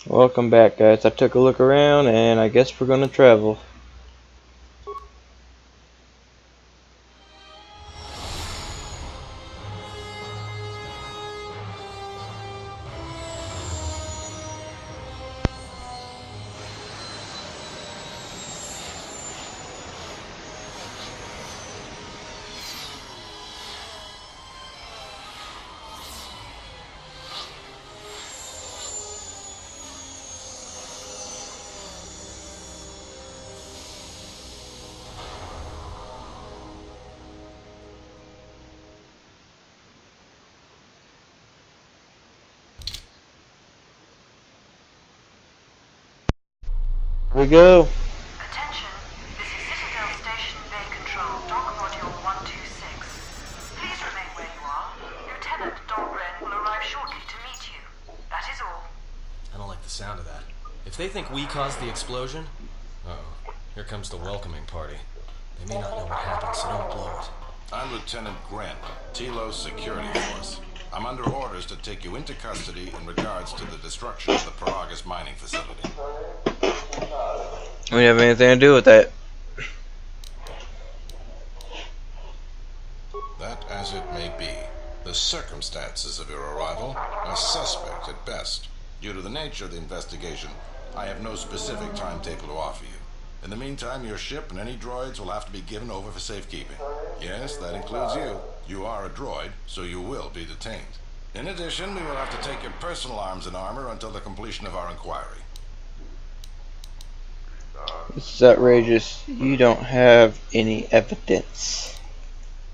Welcome back, guys. I took a look around and I guess we're gonna travel. Here we go. Attention, this is Citadel Station Bay Control, Dock Module 126. Please remain where you are. Lieutenant Dahlgren will arrive shortly to meet you. That is all. I don't like the sound of that. If they think we caused the explosion... Uh-oh. Here comes the welcoming party. They may not know what happened, so don't blow it. I'm Lieutenant Grant, Telos Security Force. I'm under orders to take you into custody in regards to the destruction of the Paragus mining facility. We have anything to do with that? That as it may be, the circumstances of your arrival are suspect at best. Due to the nature of the investigation, I have no specific timetable to offer you. In the meantime, your ship and any droids will have to be given over for safekeeping. Yes, that includes you. You are a droid, so you will be detained. In addition, we will have to take your personal arms and armor until the completion of our inquiry. This is outrageous. You don't have any evidence.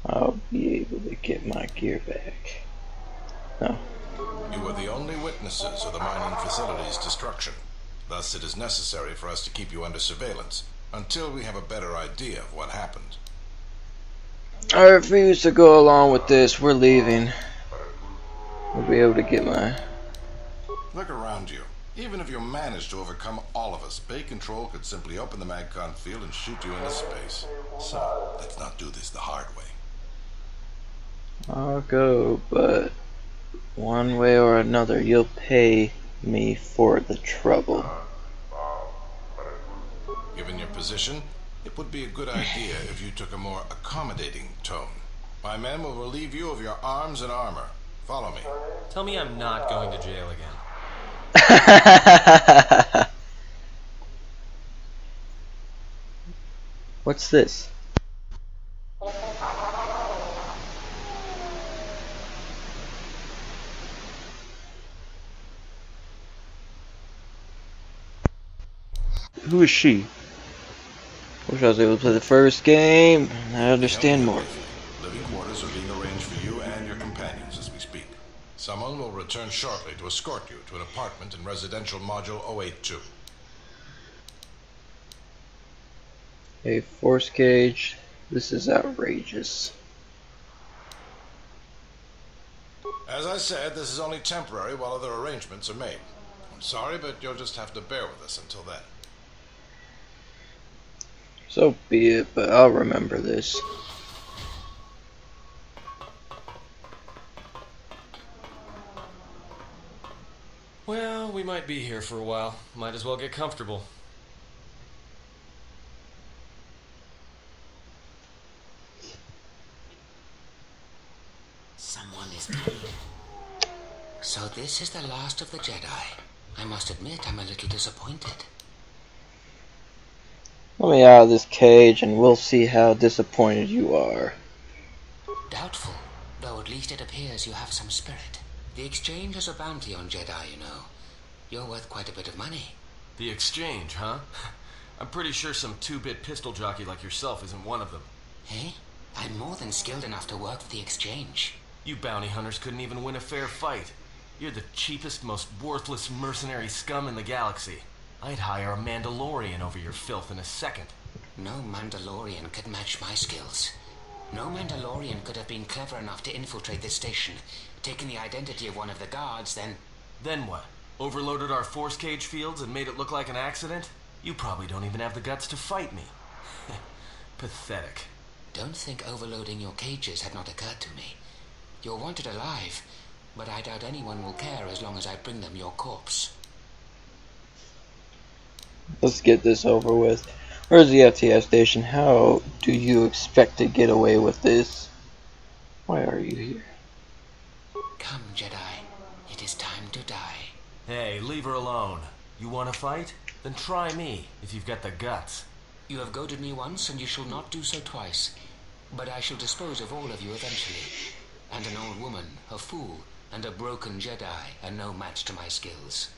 I'll be able to get my gear back. No. You are the only witnesses of the mining facility's destruction. Thus, it is necessary for us to keep you under surveillance until we have a better idea of what happened. I refuse to go along with this. We're leaving. We'll be able to get my... Look around you. Even if you manage to overcome all of us, Bay Control could simply open the MagCon field and shoot you into space. So, let's not do this the hard way. I'll go, but one way or another, you'll pay me for the trouble. Given your position, it would be a good idea if you took a more accommodating tone. My men will relieve you of your arms and armor. Follow me. Tell me I'm not going to jail again. What's this? Who is she? Wish I was able to play the first game. I understand more. Living quarters are being arranged for you and your companions as we speak. Someone will return shortly to escort you to an apartment in residential module 082. A force cage. This is outrageous. As I said, this is only temporary while other arrangements are made. I'm sorry, but you'll just have to bear with us until then. So be it, but I'll remember this. Well, we might be here for a while. Might as well get comfortable. Someone is coming. So this is the last of the Jedi. I must admit, I'm a little disappointed. Let me out of this cage and we'll see how disappointed you are. Doubtful, though at least it appears you have some spirit. The exchange is a bounty on Jedi, you know. You're worth quite a bit of money. The exchange, huh? I'm pretty sure some two-bit pistol jockey like yourself isn't one of them. Eh? I'm more than skilled enough to work for the exchange. You bounty hunters couldn't even win a fair fight. You're the cheapest, most worthless mercenary scum in the galaxy. I'd hire a Mandalorian over your filth in a second. No Mandalorian could match my skills. No Mandalorian could have been clever enough to infiltrate this station, taken the identity of one of the guards, then... Then what? Overloaded our force cage fields and made it look like an accident? You probably don't even have the guts to fight me. Pathetic. Don't think overloading your cages had not occurred to me. You're wanted alive, but I doubt anyone will care as long as I bring them your corpse. Let's get this over with. Where's the FTS station? How do you expect to get away with this? Why are you here? Come, Jedi. It is time to die. Hey, leave her alone. You want to fight? Then try me, if you've got the guts. You have goaded me once, and you shall not do so twice. But I shall dispose of all of you eventually. And an old woman, a fool, and a broken Jedi are no match to my skills.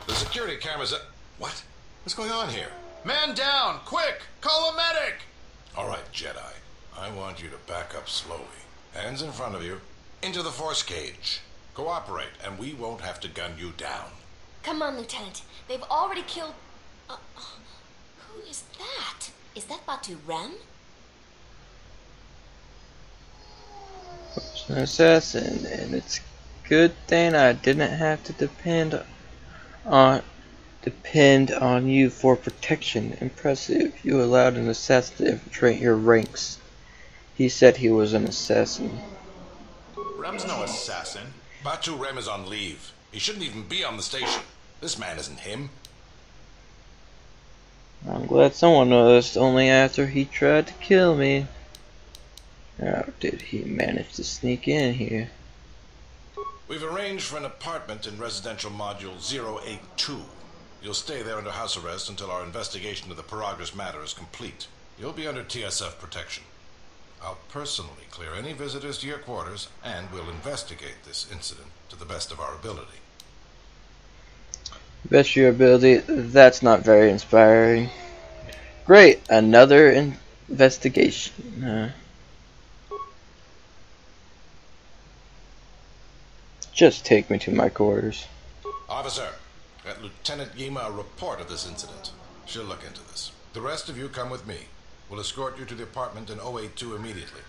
The security cameras are... What? What's going on here? Man down! Quick! Call a medic! All right, Jedi. I want you to back up slowly. Hands in front of you. Into the force cage. Cooperate, and we won't have to gun you down. Come on, Lieutenant. They've already killed... who is that? Is that Batu Ren? It's an assassin, and it's a good thing I didn't have to depend on you for protection. Impressive. You allowed an assassin to infiltrate your ranks. He said he was an assassin. Rem's no assassin. Batu Rem is on leave. He shouldn't even be on the station. This man isn't him. I'm glad someone noticed, only after he tried to kill me. How did he manage to sneak in here? We've arranged for an apartment in residential module 082. You'll stay there under house arrest until our investigation of the Paragra's matter is complete. You'll be under TSF protection. I'll personally clear any visitors to your quarters, and we'll investigate this incident to the best of our ability. Best your ability? That's not very inspiring. Great, another investigation. Just take me to my quarters. Officer, get Lieutenant Yima a report of this incident. She'll look into this. The rest of you come with me. We'll escort you to the apartment in 082 immediately.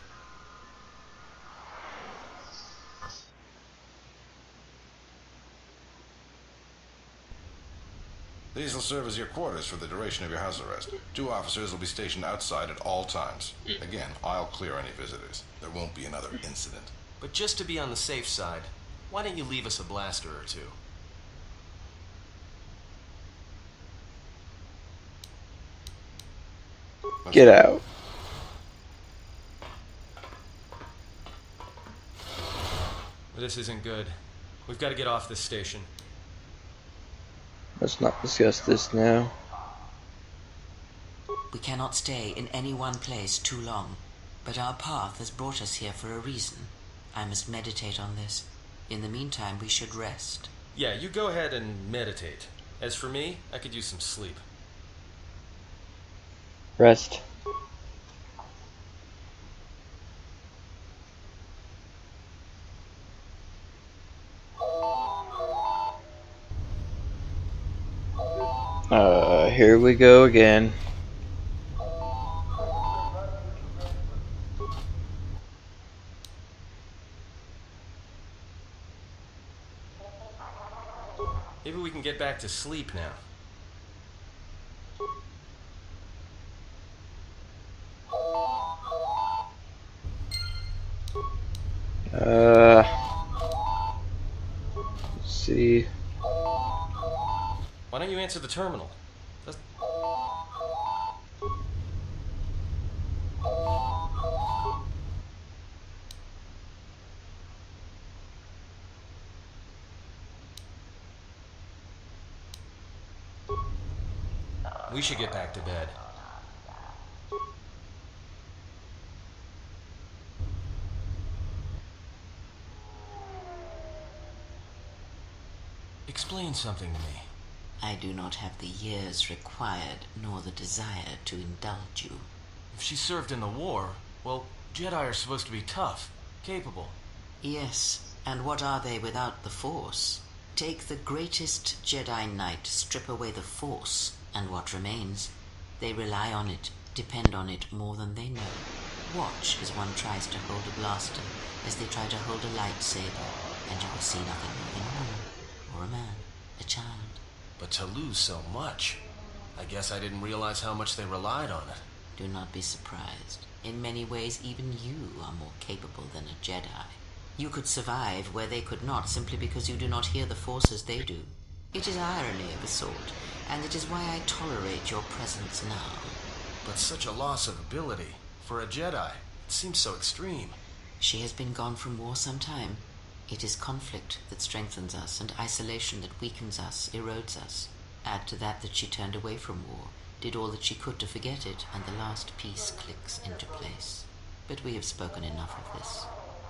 These will serve as your quarters for the duration of your house arrest. 2 officers will be stationed outside at all times. Again, I'll clear any visitors. There won't be another incident. But just to be on the safe side, why don't you leave us a blaster or two? Get out. This isn't good. We've got to get off this station. Let's not discuss this now. We cannot stay in any one place too long, but our path has brought us here for a reason. I must meditate on this. In the meantime, we should rest. Yeah, you go ahead and meditate. As for me, I could use some sleep. Rest. Here we go again. Maybe we can get back to sleep now. Let's see. Why don't you answer the terminal? We should get back to bed. Explain something to me. I do not have the years required, nor the desire to indulge you. If she served in the war, well, Jedi are supposed to be tough, capable. Yes, and what are they without the Force? Take the greatest Jedi Knight, strip away the Force, and what remains? They rely on it depend on it more than they know. Watch as one tries to hold a blaster, as they try to hold a lightsaber, and you will see nothing more than a woman, or a man, a child. But to lose so much, I guess I didn't realize how much they relied on it. Do not be surprised. In many ways, even you are more capable than a Jedi. You could survive where they could not, simply because you do not hear the Force as they do. It is irony of a sort, and it is why I tolerate your presence now. But such a loss of ability. For a Jedi, it seems so extreme. She has been gone from war some time. It is conflict that strengthens us, and isolation that weakens us, erodes us. Add to that she turned away from war, did all that she could to forget it, and the last piece clicks into place. But we have spoken enough of this,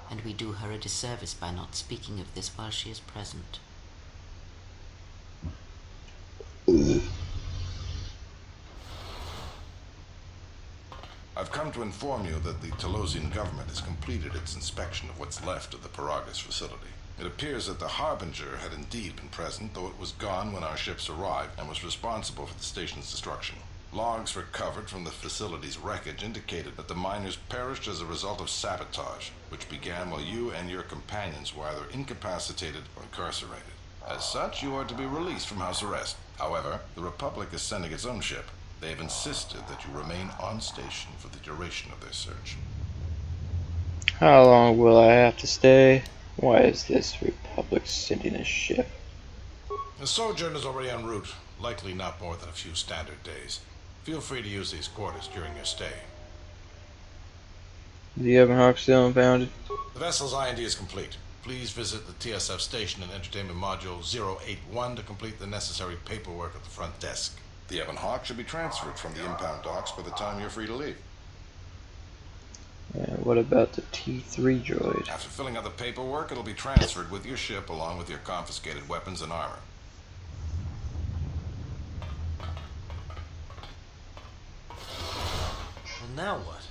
and we do her a disservice by not speaking of this while she is present. I've come to inform you that the Telosian government has completed its inspection of what's left of the Paragus facility. It appears that the Harbinger had indeed been present, though it was gone when our ships arrived and was responsible for the station's destruction. Logs recovered from the facility's wreckage indicated that the miners perished as a result of sabotage, which began while you and your companions were either incapacitated or incarcerated. As such, you are to be released from house arrest. However, the Republic is sending its own ship. They have insisted that you remain on station for the duration of their search. How long will I have to stay? Why is this Republic sending a ship? The sojourn is already en route, likely not more than a few standard days. Feel free to use these quarters during your stay. The Ebon Hawk still impounded? The vessel's IND is complete. Please visit the TSF station and entertainment module 081 to complete the necessary paperwork at the front desk. The Ebon Hawk should be transferred from the impound docks by the time you're free to leave. What about the T3 droid? After filling out the paperwork, it'll be transferred with your ship along with your confiscated weapons and armor. Well, now what?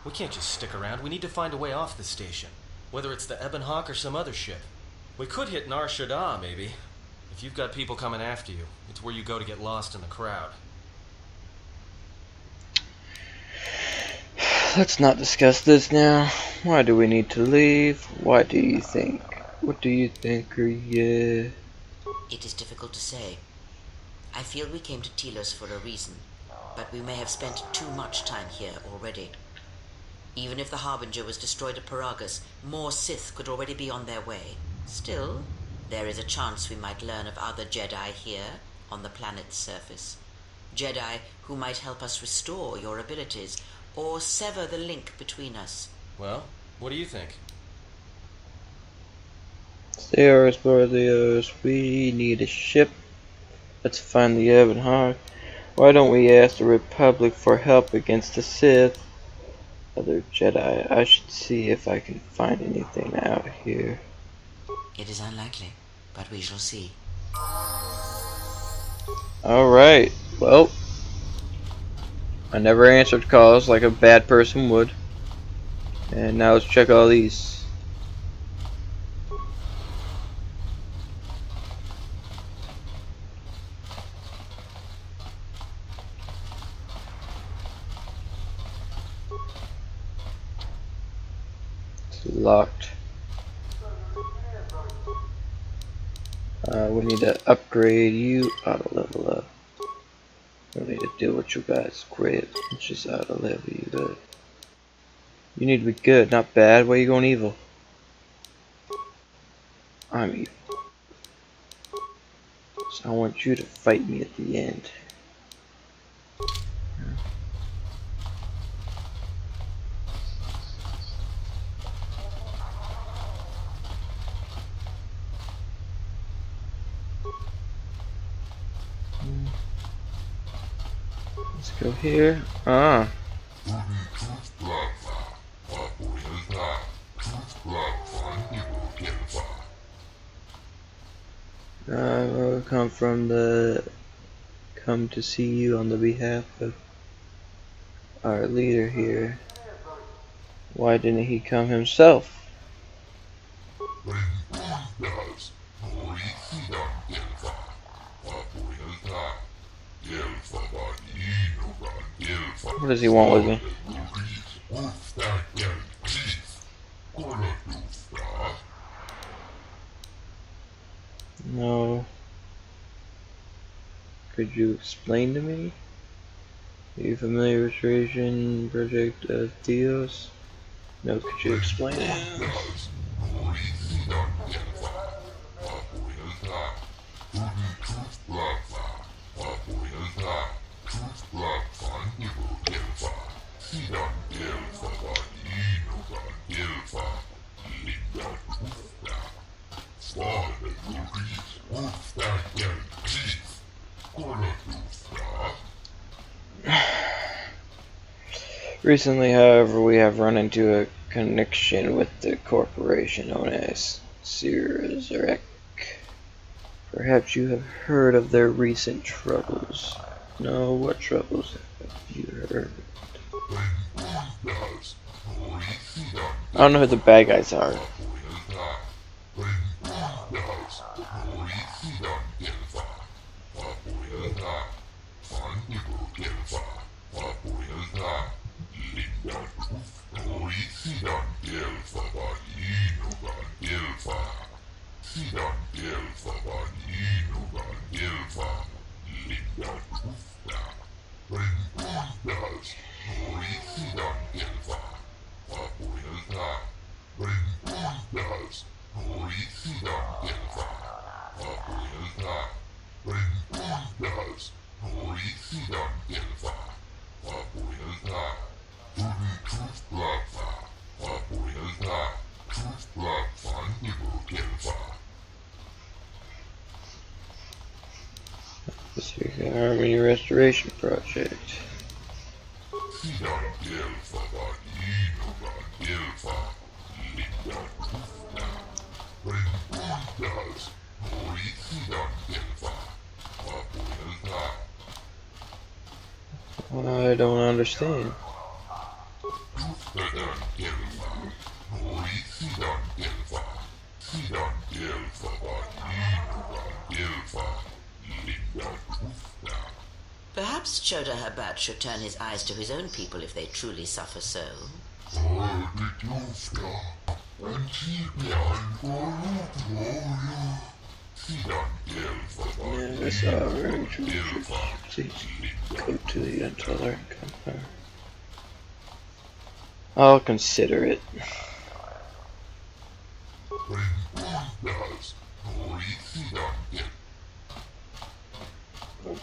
We can't just stick around. We need to find a way off this station. Whether it's the Ebon Hawk or some other ship. We could hit Nar Shaddaa, maybe. If you've got people coming after you, it's where you go to get lost in the crowd. Let's not discuss this now. Why do we need to leave? Why do you think? What do you think, yeah? It is difficult to say. I feel we came to Telos for a reason, but we may have spent too much time here already. Even if the Harbinger was destroyed at Paragus, more Sith could already be on their way. Still, there is a chance we might learn of other Jedi here, on the planet's surface. Jedi who might help us restore your abilities, or sever the link between us. Well, what do you think? Stay or explore the others. We need a ship. Let's find the Ebon Hawk. Why don't we ask the Republic for help against the Sith? Other Jedi. I should see if I can find anything out here. It is unlikely, but we shall see. Alright, well, I never answered calls like a bad person would. And now let's check all these. It's locked. We need to upgrade you, auto level up. We need to deal with your guys' grip, which is auto level you up. You need to be good, not bad. Why are you going evil? I'm evil. So I want you to fight me at the end. Let's go here. We'll come to see you on the behalf of our leader here. Why didn't he come himself? What does he want with me? No. Could you explain to me? Are you familiar with Restoration Project Telos? No, could you explain it? Recently, however, we have run into a connection with the corporation known as Zurek. Perhaps you have heard of their recent troubles. No, what troubles have you heard? I don't know who the bad guys are. The Harmony Restoration Project. I don't understand. Perhaps Choda Habat should turn his eyes to his own people if they truly suffer so. Yeah, that's very true. Please go to the intolerant compound. I'll consider it.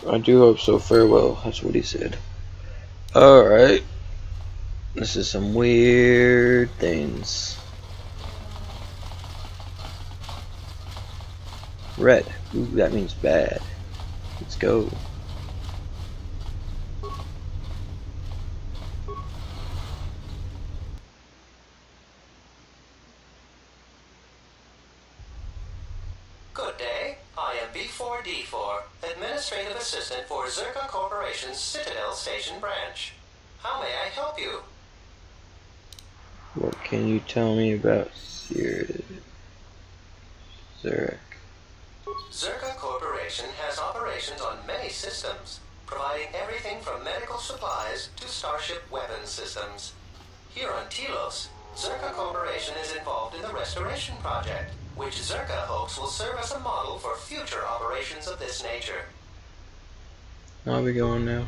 I do hope so. Farewell. That's what he said. Alright. This is some weird things. Red. Ooh, that means bad. Let's go. Good day. I am B4D4, Administrative Assistant for Zerka Corporation's Citadel Station Branch. How may I help you? What can you tell me about Zurek? Zerka Corporation has operations on many systems, providing everything from medical supplies to starship weapons systems. Here on Telos, Zerka Corporation is involved in the Restoration Project, which Zerka hopes will serve as a model for future operations of this nature. I'll be going now.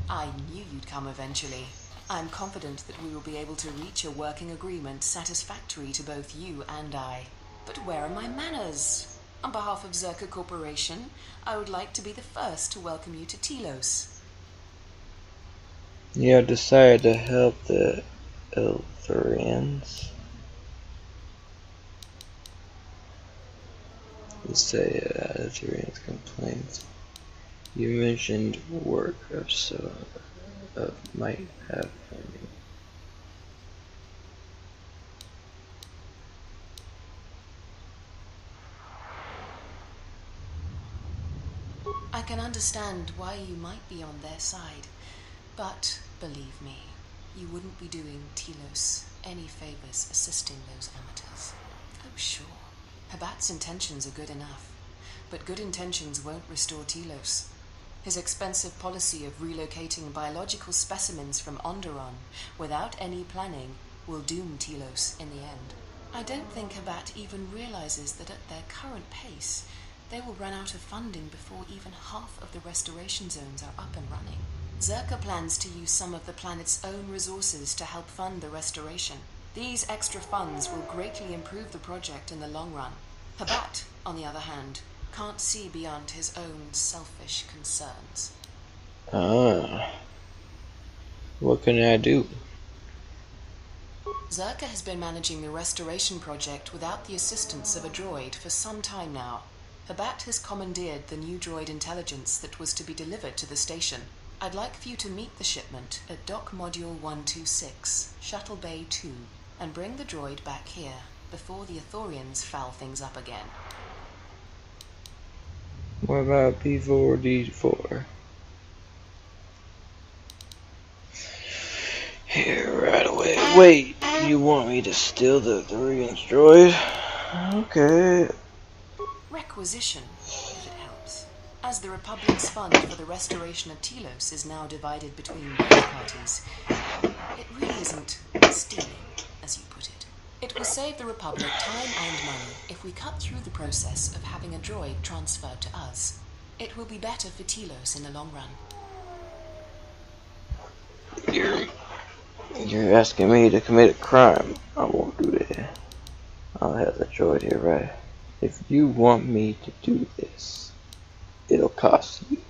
I knew you'd come eventually. I'm confident that we will be able to reach a working agreement satisfactory to both you and I. But where are my manners? On behalf of Zerka Corporation, I would like to be the first to welcome you to Telos. You have decided to help the Eltharians. Let's say Eltharians complaints. You mentioned work of might have for me. I can understand why you might be on their side, but believe me, you wouldn't be doing Telos any favors assisting those amateurs. Oh, sure. Habat's intentions are good enough, but good intentions won't restore Telos. His expensive policy of relocating biological specimens from Onderon without any planning will doom Telos in the end. I don't think Habat even realizes that at their current pace, they will run out of funding before even half of the restoration zones are up and running. Zerka plans to use some of the planet's own resources to help fund the restoration. These extra funds will greatly improve the project in the long run. Habat, on the other hand, can't see beyond his own selfish concerns. What can I do? Zerka has been managing the restoration project without the assistance of a droid for some time now. Habat has commandeered the new droid intelligence that was to be delivered to the station. I'd like for you to meet the shipment at Dock Module 126, Shuttle Bay 2, and bring the droid back here before the Ithorians foul things up again. What about P4D4? Here, right away. Wait, you want me to steal the Ithorian's droid? Okay. Requisition, if it helps. As the Republic's fund for the restoration of Telos is now divided between both parties, it really isn't stealing, as you put it. It will save the Republic time and money if we cut through the process of having a droid transferred to us. It will be better for Telos in the long run. You're asking me to commit a crime. I won't do that. I'll have the droid here, right? If you want me to do this, it'll cost you.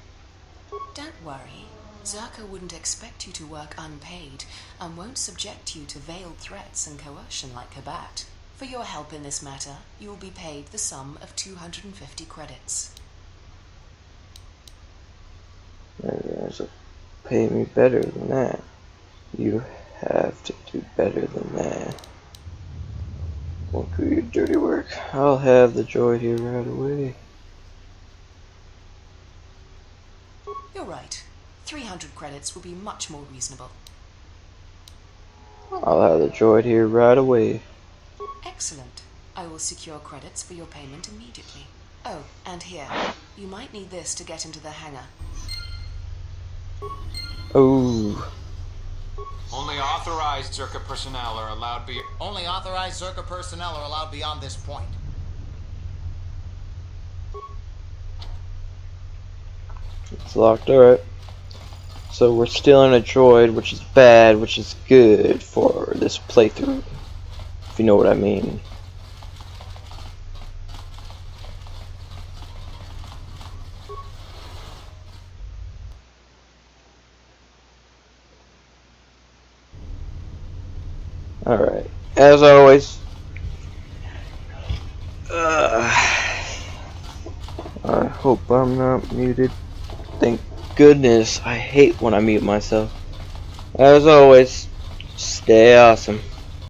Don't worry. Zerka wouldn't expect you to work unpaid and won't subject you to veiled threats and coercion like Habat. For your help in this matter, you will be paid the sum of 250 credits. So pay me better than that. You have to do better than that. Won't do your dirty work. I'll have the droid here right away. You're right. 300 credits will be much more reasonable. I'll have the droid here right away. Excellent. I will secure credits for your payment immediately. Oh, and here. You might need this to get into the hangar. Oh. Only authorized Zerka personnel are allowed beyond this point. It's locked, alright. So we're stealing a droid, which is bad, which is good for this playthrough. If you know what I mean. Alright, as always, I hope I'm not muted. Thank goodness, I hate when I mute myself. As always, stay awesome.